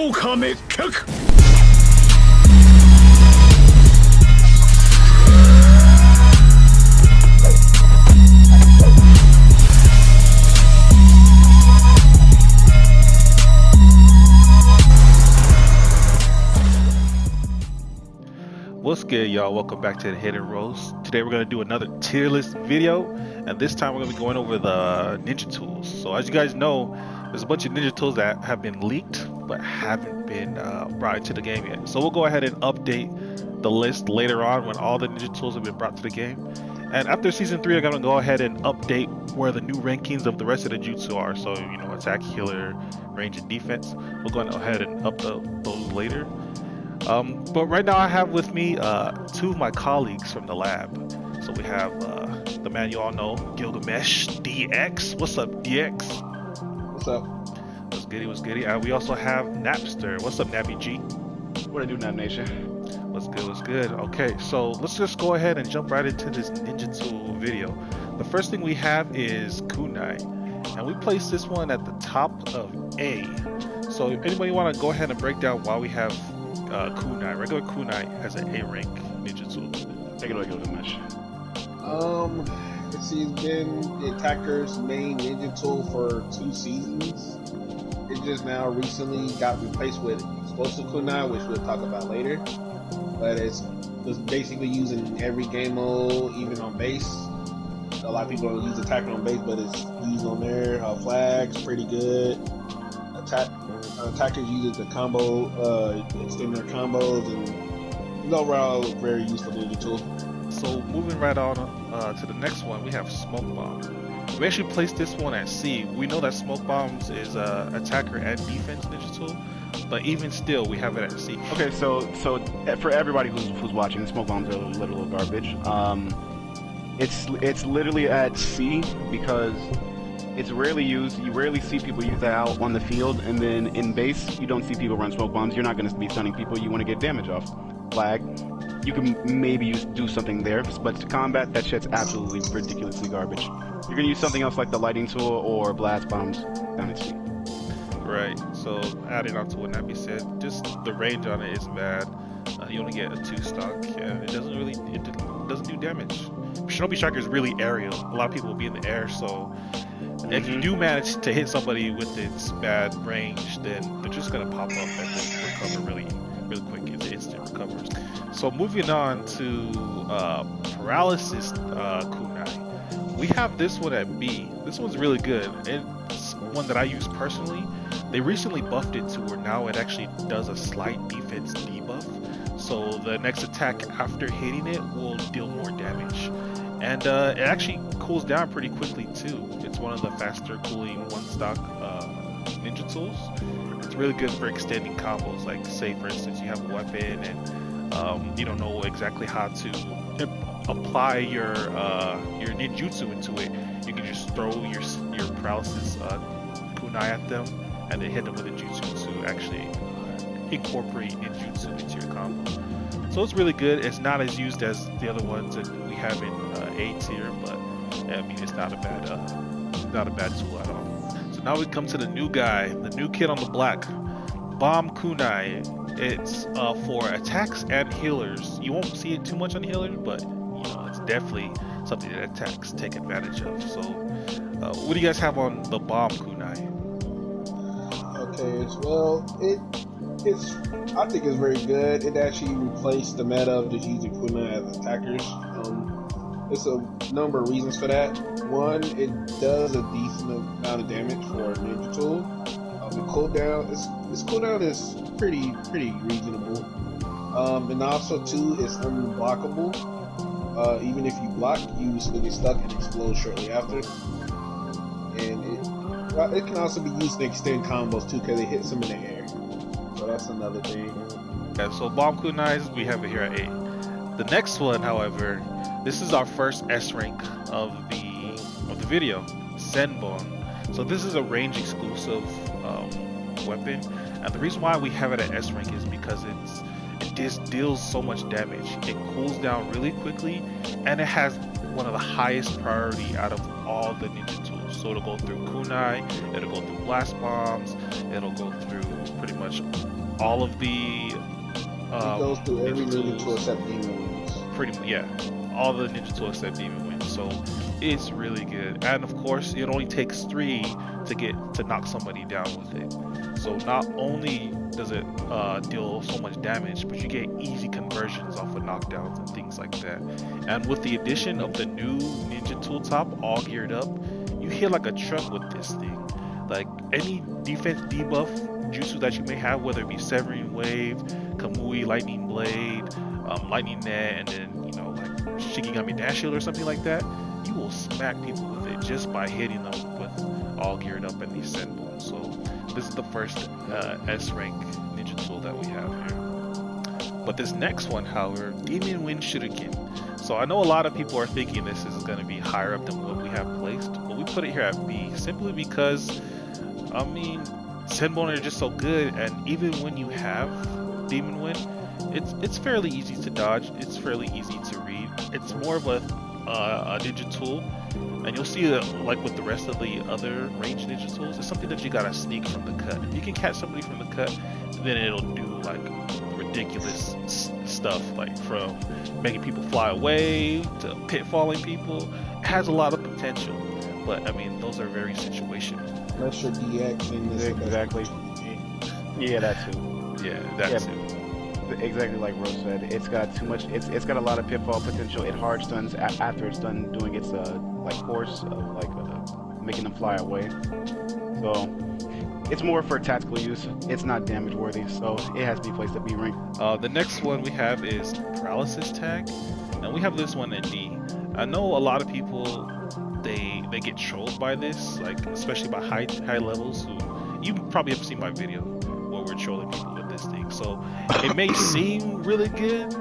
Okame Kek! What's good, y'all? Welcome back to the Hidden Roast. Today we're going to do another tier list video, and this time we're going to be going over the ninja tools. So as you guys know, there's a bunch of ninja tools that have been leaked but haven't been brought into the game yet. So we'll go ahead and update the list later on when all the ninja tools have been brought to the game. And after season 3, I'm going to go ahead and update where the new rankings of the rest of the jutsu are. So, you know, attack, healer, range, and defense. We'll go ahead and update those later. But right now I have with me two of my colleagues from the lab. So we have the man you all know, Gilgamesh DX. What's up, DX? What's up? What's goody? What's goody? We also have Napster. What's up, Nappy G? What I do, Nap Nation? What's good? What's good? Okay, so let's just go ahead and jump right into this ninja tool video. The first thing we have is kunai, and we place this one at the top of A. So if anybody want to go ahead and break down why we have kunai, regular kunai has an A rank ninja tool. Take it away, Gilgamesh. It's been the attacker's main ninja tool for 2 seasons. It just now recently got replaced with explosive kunai, which we'll talk about later. But it's basically used in every game mode, even on base. A lot of people don't use attacker on base, but it's used on there. Flags, pretty good. Attackers use it to combo, extend their combos, and it's overall very useful ninja tool. So moving right on to the next one, we have smoke bomb. We actually placed this one at C. We know that smoke bombs is attacker and defense ninja tool, but even still, we have it at C. Okay, so for everybody who's watching, smoke bombs are literal garbage. It's literally at C because it's rarely used. You rarely see people use that out on the field, and then in base, you don't see people run smoke bombs. You're not going to be stunning people. You want to get damage off. Flag. You can maybe do something there, but to combat, that shit's absolutely ridiculously garbage. You're going to use something else like the lighting tool or blast bombs down at C. Right, so adding on to what Nappy said, just the range on it is bad. You only get a 2 stock, and it doesn't do damage. Shinobi Striker is really aerial. A lot of people will be in the air, so if you do manage to hit somebody with its bad range, then they're just gonna pop up and then recover really quick. It's instant recovers. So moving on to paralysis kunai, we have this one at B. This one's really good. It's one that I use personally. They recently buffed it to where now it actually does a slight defense debuff. So the next attack after hitting it will deal more damage. And it actually cools down pretty quickly too. It's one of the faster cooling 1-stock ninja tools. It's really good for extending combos. Like say for instance you have a weapon and you don't know exactly how to apply your ninjutsu into it. You can just throw your paralysis kunai at them and then hit them with a jutsu to actually incorporate ninjutsu into your combo. So it's really good. It's not as used as the other ones that we have in A tier, but I mean it's not a bad tool at all. So now we come to the new guy, the new kid on the block, Bomb Kunai. It's for attacks and healers. You won't see it too much on healers, but you know it's definitely something that attacks take advantage of. So what do you guys have on the Bomb Kunai? Okay, I think it's very good. It actually replaced the meta of just using kunai as attackers. It's a number of reasons for that. One, it does a decent amount of damage for a ninja tool. The cooldown, its cooldown is pretty reasonable. And also too, it's unblockable. Even if you block, you still get stuck and explode shortly after. And it can also be used to extend combos too, because it hits them in the air. So that's another thing. Yeah, so Bomb Kunais, we have it here at 8. The next one, however, this is our first S rank of the video, Senbon. So this is a range exclusive weapon, and the reason why we have it at S rank is because it just deals so much damage. It cools down really quickly, and it has one of the highest priority out of all the ninja tools. So it'll go through kunai, it'll go through blast bombs, it'll go through pretty much all of the It goes through every ninja ninja tool tools. except demon wings. Pretty much, yeah, all the ninja tools except demon wings. So it's really good, and of course it only takes 3 to knock somebody down with it. So not only does it deal so much damage, but you get easy conversions off of knockdowns and things like that. And with the addition of the new ninja tool top all geared up, you hit like a truck with this thing. Like any defense debuff jutsu that you may have, whether it be Severing Wave, Kamui Lightning Blade, Lightning Net, and then like Shikigami Dash Shield or something like that, you will smack people with it just by hitting them with all geared up in these Senbon. So this is the first S rank ninja tool that we have here. But this next one, however, Demon Wind Shuriken. So I know a lot of people are thinking this is going to be higher up than what we have placed, but we put it here at B simply because, I mean, Senbon are just so good, and even when you have Demon Wind, it's fairly easy to dodge. It's fairly easy to read. It's more of a ninja tool, and you'll see that like with the rest of the other range ninja tools, it's something that you gotta sneak from the cut. If you can catch somebody from the cut, then it'll do like ridiculous stuff, like from making people fly away to pitfalling people. It has a lot of potential, but I mean those are very situational. Unless you're DX in this. Exactly. Yeah, that too. Yeah, that's it. Exactly like Rose said, it's got too much. It's got a lot of pitfall potential. It hard stuns after it's done doing its like course of like making them fly away. So it's more for tactical use. It's not damage worthy, so it has to be placed at B rank. The next one we have is Paralysis Tag, and we have this one in D. I know a lot of people they get trolled by this, like especially by high levels. Who you probably have seen my video where we're trolling people with this thing. So it may seem really good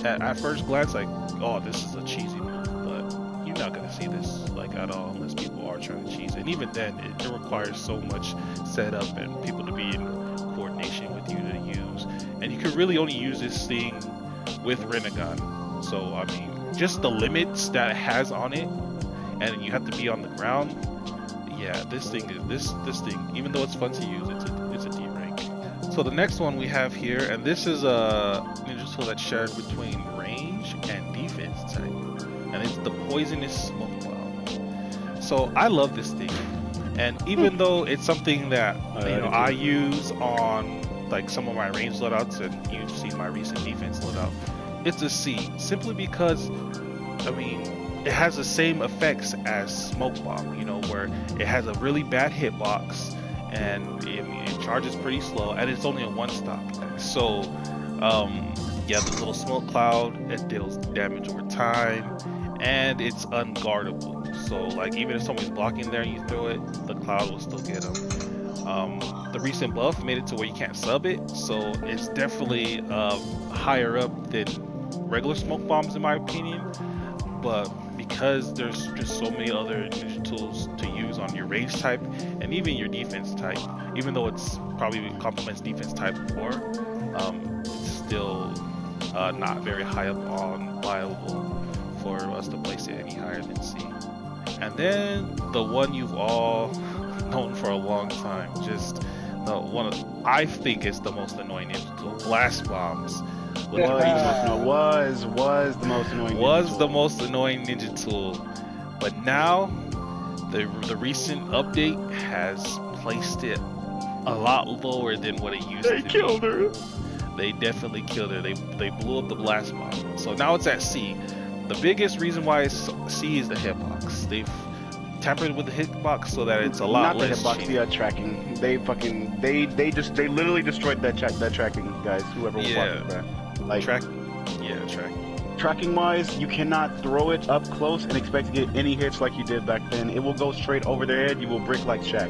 at first glance, like, oh, this is a cheesy move, but you're not gonna see this like at all unless people are trying to cheese it. And even then, it requires so much setup and people to be in coordination with you to use. And you can really only use this thing with Rinnegan. So I mean, just the limits that it has on it, and you have to be on the ground. Yeah, this thing is this thing. Even though it's fun to use, it's a D rank. So the next one we have here, and this is a ninja tool that's shared between range and defense type, and it's the Poisonous Smoke Cloud. So I love this thing, and even though it's something that I use on like some of my range loadouts, and you've seen my recent defense loadout, it's a C simply because I mean it has the same effects as Smoke Bomb, where it has a really bad hitbox and it charges pretty slow, and it's only a one stop. So yeah, the little smoke cloud, it deals damage over time, and it's unguardable. So like even if someone's blocking there and you throw it, the cloud will still get them. The recent buff made it to where you can't sub it, so it's definitely higher up than regular smoke bombs in my opinion. But because there's just so many other ninja tools to use on your range type and even your defense type, even though it's probably complements defense type more, it's still not very high up on viable for us to place it any higher than C. And then the one you've all known for a long time, just the one I think is the most annoying ninja tool, Blast Bombs. Was the most annoying. Was the most annoying ninja tool, but now the recent update has placed it a lot lower than what it used to be. They killed her. They definitely killed her. They blew up the blast bomb. So now it's at C. The biggest reason why it's C is the hitbox. They've tampered with the hitbox so that it's a lot less. Not the hitbox, the tracking. They literally destroyed that tracking, guys. Whoever was watching that. Like tracking wise, you cannot throw it up close and expect to get any hits like you did back then. It will go straight over their head. You will brick like Shaq.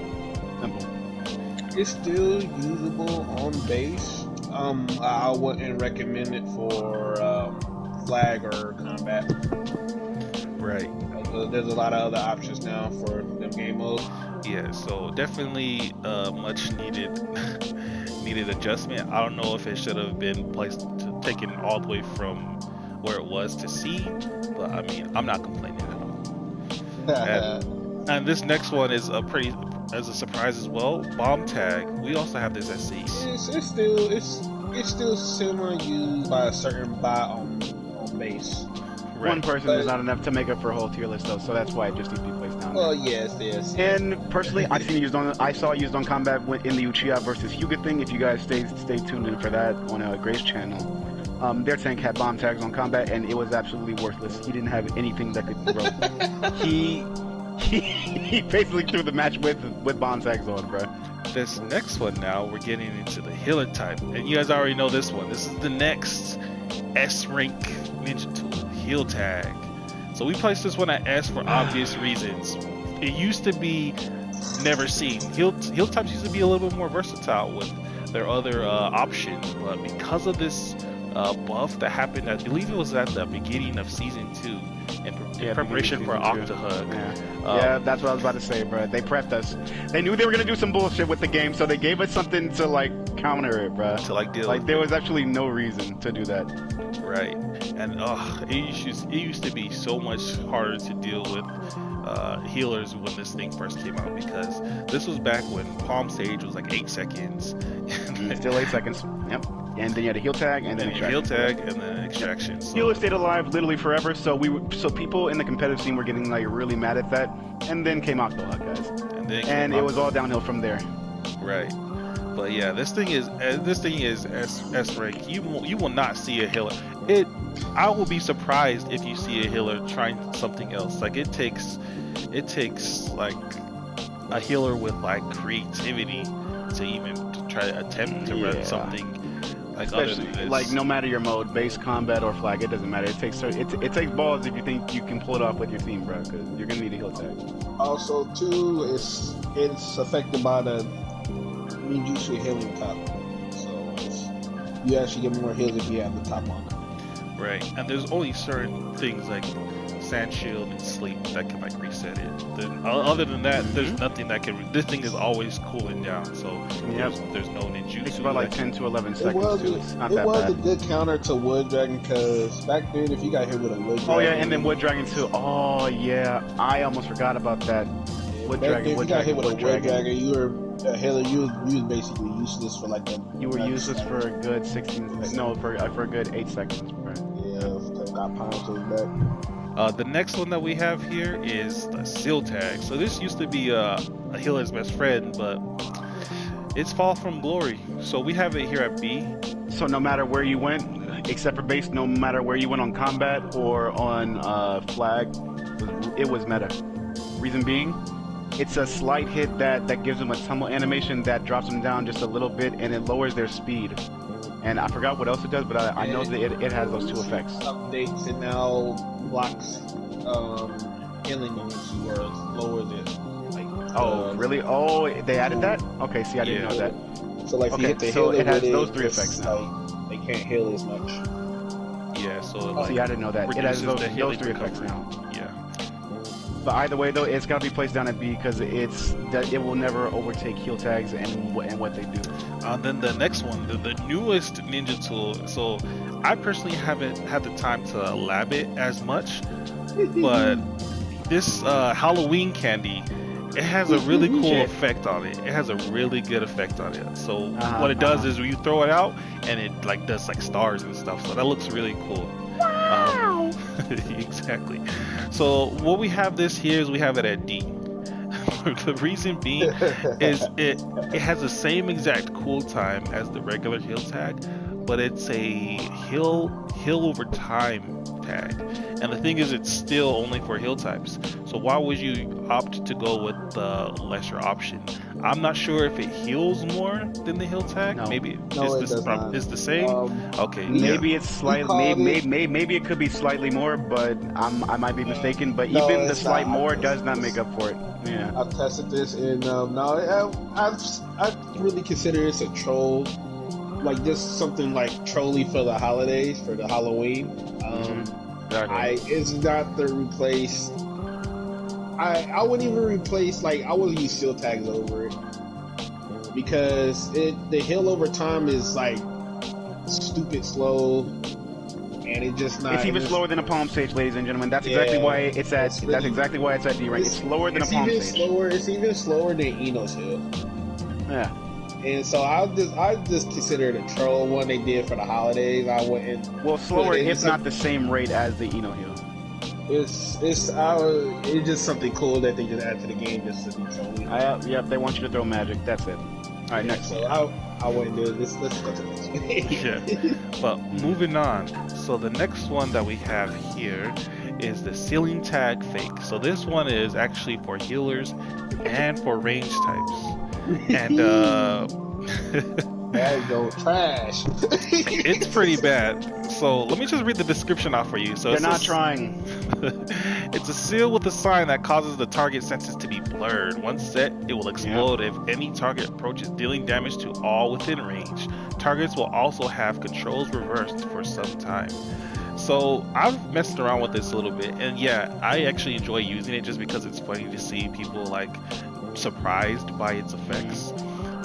Simple. It's still usable on base. I wouldn't recommend it for flag or combat. Right. There's a lot of other options now for them game modes. Yeah, so definitely much needed adjustment. I don't know if it should have been taken all the way from where it was to C, but I mean, I'm not complaining at all. And this next one is a as a surprise as well, bomb tag. We also have this SC. It's still similar used by a certain bot on base. Right. One person is not enough to make up for a whole tier list though, so that's why it just needs to be placed down. Well, yes. And personally, I saw it used on combat in the Uchiha versus Hyuga thing. If you guys stay tuned in for that on Grace channel, their tank had bomb tags on combat, and it was absolutely worthless. He didn't have anything that could throw. he basically threw the match with bomb tags on, bro. This next one now, we're getting into the healer type, and you guys already know this one. This is the next S rank ninja tool, heal tag. So we placed this one at S for obvious reasons. It used to be never seen. Heal types used to be a little bit more versatile with their other options, but because of this buff that happened, I believe it was at the beginning of season 2 in preparation for Octahug. Yeah, that's what I was about to say, bro. They prepped us. They knew they were gonna do some bullshit with the game, so they gave us something to like counter it, bro. To like deal. Like there was actually no reason to do that. Right, and it used to be so much harder to deal with healers when this thing first came out, because this was back when Palm Stage was like 8 seconds. Still 8 seconds. Yep. And then you had a heal tag, and then heal tag, and then extraction. So. Healer stayed alive literally forever, so people in the competitive scene were getting like really mad at that. And then came Octohug, guys. And it was all downhill from there. Right. But yeah, this thing is S rank. You will not see a healer. I will be surprised if you see a healer trying something else. Like it takes like a healer with like creativity to even try to attempt to run something like especially other than this. Like no matter your mode, base, combat, or flag, it doesn't matter. It takes balls if you think you can pull it off with your team, bro, because you're gonna need a heal tag. Also, too, it's affected by the ninjutsu healing top, so you actually get more heals if you have the top on. Right, and there's only certain things like Sand Shield and Sleep that can like reset it. Other than that, there's nothing that can. This thing is always cooling down, so there's no ninjutsu. It's about like 10 to 11 seconds. It was a good counter to Wood Dragon, because back then if you got hit with a Wood Dragon. Oh yeah, and then Wood Dragon too. Oh yeah, I almost forgot about that. Wood Dragon. If you got hit with a Wood Dragon, you were a healer. You was basically useless for like You were useless for a good 16. No, for a good 8 seconds, bro. Yeah, got pounds to his back. The next one that we have here is the Seal Tag. So this used to be a healer's best friend, but it's fall from glory. So we have it here at B. So no matter where you went, except for base, no matter where you went on combat or on flag, it was meta. Reason being, it's a slight hit that gives them a tumble animation that drops them down just a little bit, and it lowers their speed. And I forgot what else it does, but I know that it has those two effects. Updates, it now blocks healing units or lowers it. Like, really? Oh, they added that? Okay, see, I didn't know that. So like, if you hit the so healer it has with those 3 effects now. Like, they can't heal as much. Yeah, so like, see, I didn't know that. It has those 3 effects now. Yeah. But either way, though, it's got to be placed down at B because it will never overtake heal tags and what they do. Then the next one, the newest ninja tool. So I personally haven't had the time to lab it as much, but this Halloween candy, it has a really cool effect on it. It has a really good effect on it. So what it does is when you throw it out, and it like does like stars and stuff. So that looks really cool. Wow. Exactly. So what we have this here is we have it at D. The reason being is it has the same exact cool time as the regular heal tag, but it's a heal over time tag. And the thing is, it's still only for heal types. So why would you opt to go with the lesser option? I'm not sure if it heals more than the heal tag. No. Maybe it's the same. Okay. Maybe it's slightly. Maybe it could be slightly more, but I might be mistaken. But even the slight more does not make up for it. Yeah. I've tested this, and I really consider this a troll, like just something like trolly for the holidays, for the Halloween. It's not the replace. I wouldn't even replace, like, I would use seal tags over it, because the heal over time is like stupid slow. and it just not. It's even slower than a Palm Sage, ladies and gentlemen. That's exactly why it's at. That's exactly why it's at D rank. It's slower than a Palm Sage. It's even slower than Eno's Hill. Yeah. And so I just consider it a troll one they did for the holidays. I wouldn't. Well, slower if not the same rate as the Eno Hill. It's just something cool that they just add to the game just to be trolling. Yep, they want you to throw magic. That's it. All right, next one. So I wouldn't do it. Let's go to the next one. Yeah. But moving on. So the next one that we have here is the ceiling tag fake. So this one is actually for healers and for range types. And that go trash. It's pretty bad. So let me just read the description off for you. So they're not trying. It's a seal with a sign that causes the target senses to be blurred. Once set, it will explode if any target approaches, dealing damage to all within range. Targets will also have controls reversed for some time. So I've messed around with this a little bit, and yeah, I actually enjoy using it just because it's funny to see people like surprised by its effects.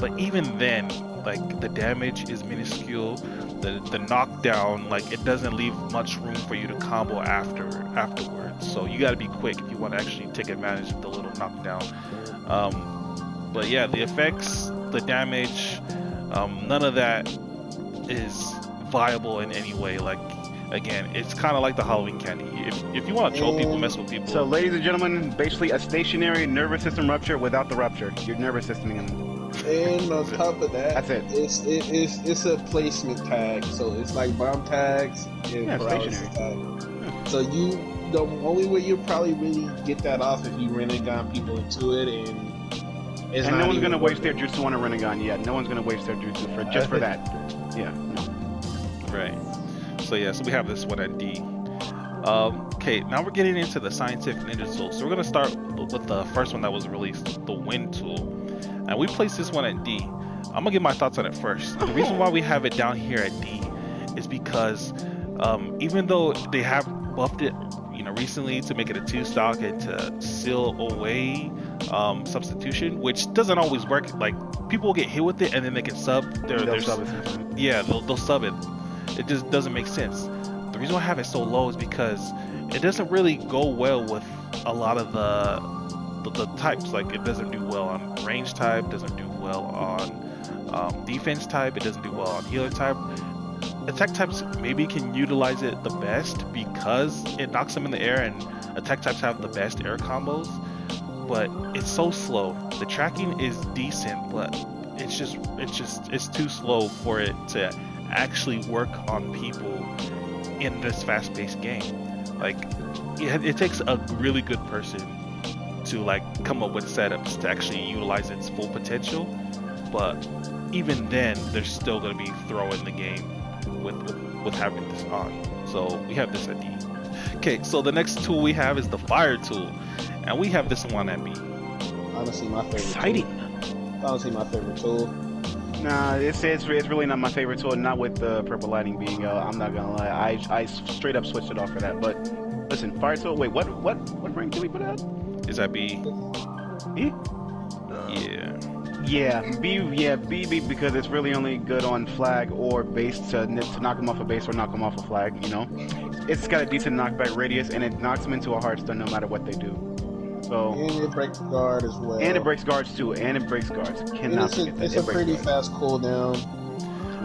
But even then, like, the damage is minuscule. The knockdown, like, it doesn't leave much room for you to combo afterwards. So you got to be quick if you want to actually take advantage of the little knockdown. But yeah, the effects, the damage, none of that is viable in any way. Like, again, it's kind of like the Halloween candy. If you want to troll people, mess with people. So, ladies and gentlemen, basically a stationary nervous system rupture without the rupture. Your nervous system in. And on top of that, that's it. It's a placement tag, so it's like bomb tags and paralysis tag. So the only way you'll probably really get that off if you Renegon people into it, and no one's gonna waste their jutsu on a Renegon yet. No one's gonna waste their jutsu for that. Yeah. No. Right. So yeah, so we have this one at D. Okay, now we're getting into the scientific ninja tool. So we're gonna start with the first one that was released, the wind tool. And we placed this one at D. I'm gonna give my thoughts on it first. The reason why we have it down here at D is because even though they have buffed it, recently to make it a 2-stock and to seal away substitution, which doesn't always work. Like, people will get hit with it and then they can sub. They'll sub it. Yeah, they'll sub it. It just doesn't make sense. The reason why I have it so low is because it doesn't really go well with a lot of the types. Like, it doesn't do well on range type, doesn't do well on defense type, it doesn't do well on healer type. Attack types maybe can utilize it the best because it knocks them in the air, and attack types have the best air combos, but it's so slow. The tracking is decent, but it's too slow for it to actually work on people in this fast-paced game. Like, it takes a really good person to like come up with setups to actually utilize its full potential, but even then there's still going to be throwing the game with having this on. So we have this at D. Okay, so the next tool we have is the fire tool, and we have this one at B. Honestly, my favorite. Exciting. Tool. Honestly, my favorite tool. Nah, it's really not my favorite tool. Not with the purple lighting being. I'm not gonna lie. I straight up switched it off for that. But listen, fire tool. Wait, what rank did we put it at? Is that B? B? Yeah, B because it's really only good on flag or base to knock him off a base or knock him off a flag, It's got a decent knockback radius, and it knocks them into a hard stun no matter what they do. So, and it breaks guard as well. And it breaks guards too, Cannot forget that. It's a pretty fast cooldown.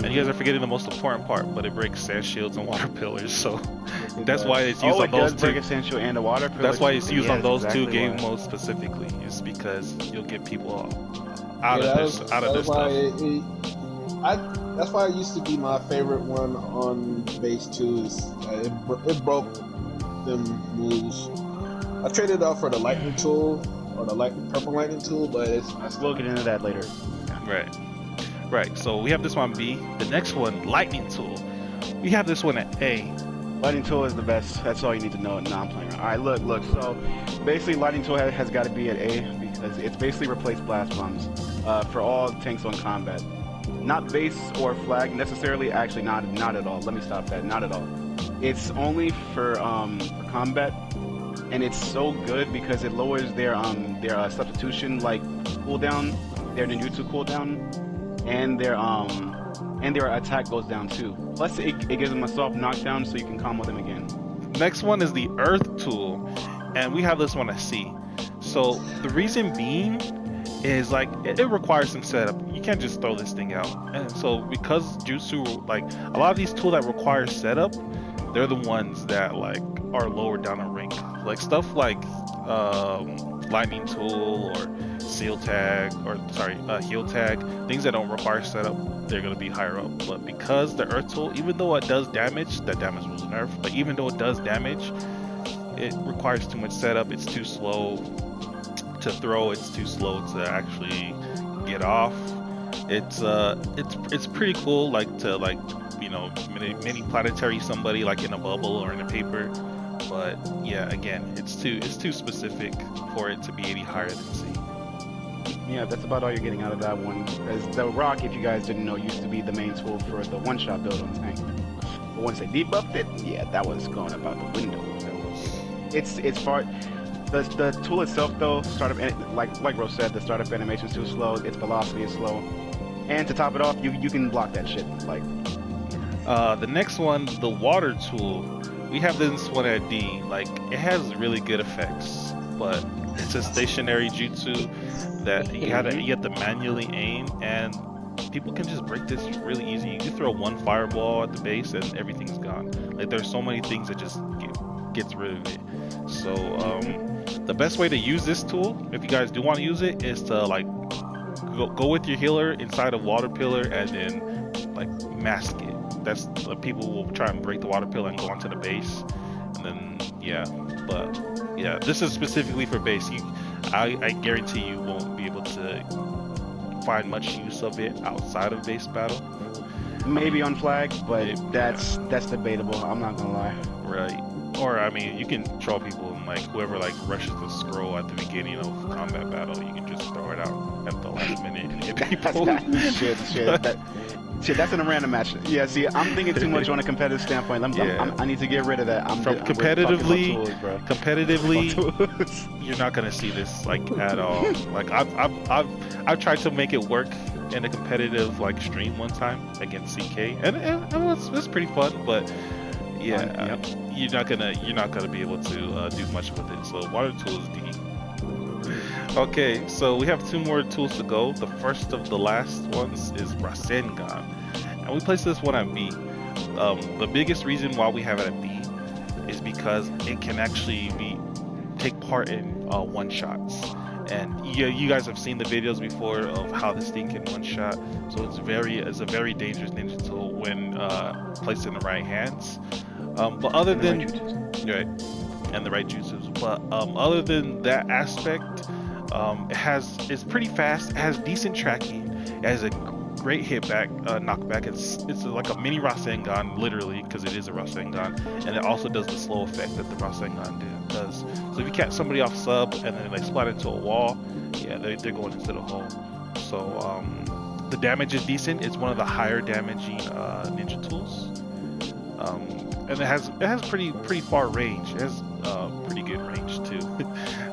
And you guys are forgetting the most important part, but it breaks sand shields and water pillars, so that's why it's used on those two. Break a sand shield and a water pillar. That's why it's used on those two game modes specifically. Is because you'll get people out of this stuff. That's why it used to be my favorite one on base 2. It broke them moves. I traded off for the lightning tool or the purple lightning tool, but we'll get into that later. Right, so we have this one B. The next one, lightning tool. We have this one at A. Lightning tool is the best. That's all you need to know. No, I'm playing. All right, look. So basically, lightning tool has got to be at A because it's basically replaced blast bombs for all tanks on combat. Not base or flag necessarily. Actually, not at all. Let me stop that. Not at all. It's only for combat, and it's so good because it lowers their substitution like cooldown, their ninjutsu cooldown, and and their attack goes down too. Plus, it gives them a soft knockdown, so you can combo them again. Next one is the Earth tool, and we have this one at C. So the reason being is like it requires some setup. You can't just throw this thing out. And so because jutsu, like a lot of these tools that require setup, they're the ones that like are lower down the rank. Like stuff like lightning tool or seal tag, or sorry, heal tag, things that don't require setup, they're gonna be higher up. But because the Earth tool, even though it does damage, that damage was nerfed, but even though it does damage, it requires too much setup. It's too slow to throw. It's too slow to actually get off. It's pretty cool, like to like, you know, mini planetary somebody like in a bubble or in a paper. But yeah, again, it's too specific for it to be any higher than C. Yeah, that's about all you're getting out of that one. As the rock, if you guys didn't know, used to be the main tool for the one-shot build on tank. But once they debuffed it, yeah, that was going about the window. It's far. The tool itself, though, startup, like Rose said, the startup animation is too slow. Its velocity is slow, and to top it off, you can block that shit. Like the next one, the water tool. We have this one at D. Like it has really good effects, but it's a stationary jutsu that you have to manually aim, and people can just break this really easy. You can throw one fireball at the base and everything's gone. Like there's so many things that just gets rid of it. So the best way to use this tool, if you guys do want to use it, is to like go with your healer inside a water pillar and then like mask it. That's people will try and break the water pillar and go onto the base, and then yeah. But yeah, this is specifically for base. I guarantee you won't be able to find much use of it outside of base battle. Maybe on flag, but that's debatable. I'm not gonna lie. Right. Or I mean, you can troll people and like whoever like rushes the scroll at the beginning of combat battle, you can just throw it out at the last minute and hit people. Shit, that's in a random match. Yeah, see, I'm thinking too much on a competitive standpoint. I need to get rid of that. Competitively, you're not gonna see this like at all. Like I've tried to make it work in a competitive like stream one time against CK, and it's pretty fun. But yeah, you're not gonna be able to do much with it. So water tool is D. Okay, so we have two more tools to go. The first of the last ones is Rasengan, and we place this one at B. The biggest reason why we have it at B is because it can actually take part in one shots. And you guys have seen the videos before of how this thing can one shot. So it's a very dangerous ninja tool when placed in the right hands. But other than right, and the right jutsus. But other than that aspect, it's pretty fast. It has decent tracking. It has a great hitback, knockback. It's like a mini Rasengan, literally, because it is a Rasengan, and it also does the slow effect that the Rasengan does. So if you catch somebody off sub and then they splat into a wall, yeah, they're going into the hole. So the damage is decent. It's one of the higher damaging ninja tools, and it has pretty far range. It has pretty good range too.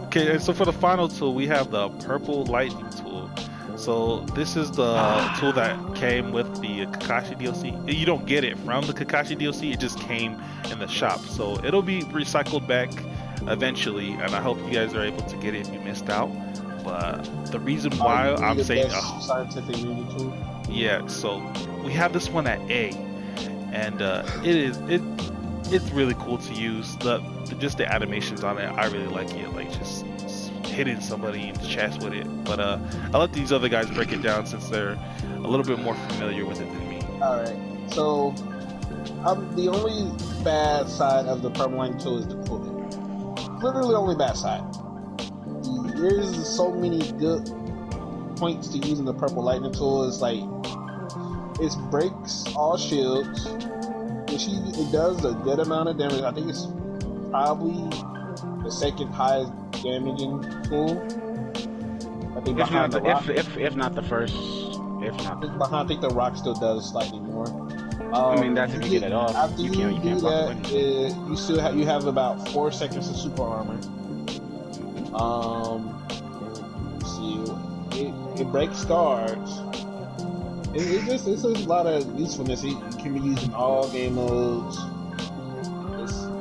Okay, and so for the final tool, we have the purple lightning tool. So this is the tool that came with the Kakashi DLC. You don't get it from the Kakashi DLC, it just came in the shop. So it'll be recycled back eventually, and I hope you guys are able to get it if you missed out. But the reason why I'm saying scientific ninja tool. Yeah, so we have this one at A, and it's really cool to use. Just the animations on it, I really like it. Like just hitting somebody in the chest with it. But I'll let these other guys break it down since they're a little bit more familiar with it than me. Alright, so the only bad side of the purple lightning tool is the cooling. Literally the only bad side. There's so many good points to using the purple lightning tool. It's like it breaks all shields. It does a good amount of damage. I think it's probably the second highest damaging tool. I think behind the rock. If not the first. I think the rock still does slightly more. I mean, that's if you get it off. After you do that, you have about 4 seconds of super armor. See, it breaks guards. It's just a lot of usefulness. It can be used in all game modes.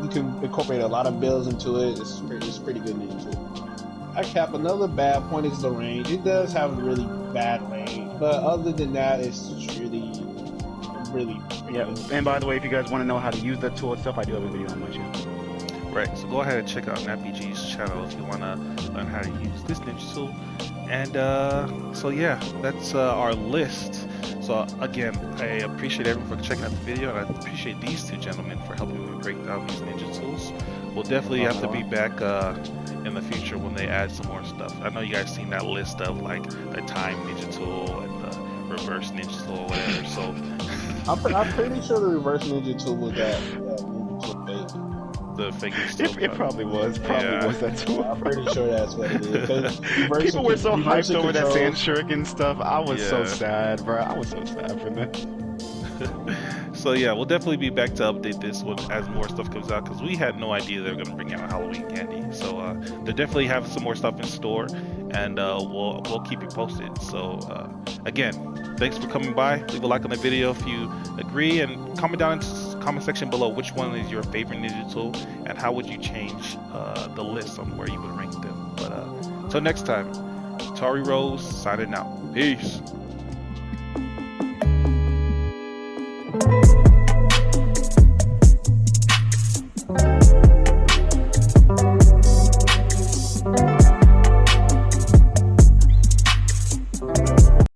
You can incorporate a lot of builds into it. It's pretty good into it. I cap another bad point is the range. It does have a really bad range, but other than that, it's just really. Yeah. And by the way, if you guys want to know how to use that tool itself, I do have a video on my channel. Right, so go ahead and check out NappyG's channel if you want to learn how to use this ninja tool. And so yeah, that's our list. So again, I appreciate everyone for checking out the video, and I appreciate these two gentlemen for helping me break down these ninja tools. We'll definitely have to be back in the future when they add some more stuff. I know you guys seen that list of like the time ninja tool and the reverse ninja tool or whatever. So I'm pretty sure the reverse ninja tool was that ninja tool fake. The figures tool. It probably was. Probably was that tool. I'm pretty sure that's what it is. People were so hyped over that sand controls. shuriken stuff. I was so sad, bro. I was so sad for them. So yeah, we'll definitely be back to update this one as more stuff comes out, because we had no idea they were gonna bring out Halloween candy. So they definitely have some more stuff in store, and we'll keep you posted. So again, thanks for coming by. Leave a like on the video if you agree, and comment down in the comment section below which one is your favorite ninja tool, and how would you change the list on where you would rank them. But until next time, Tari Rose signing out. Peace.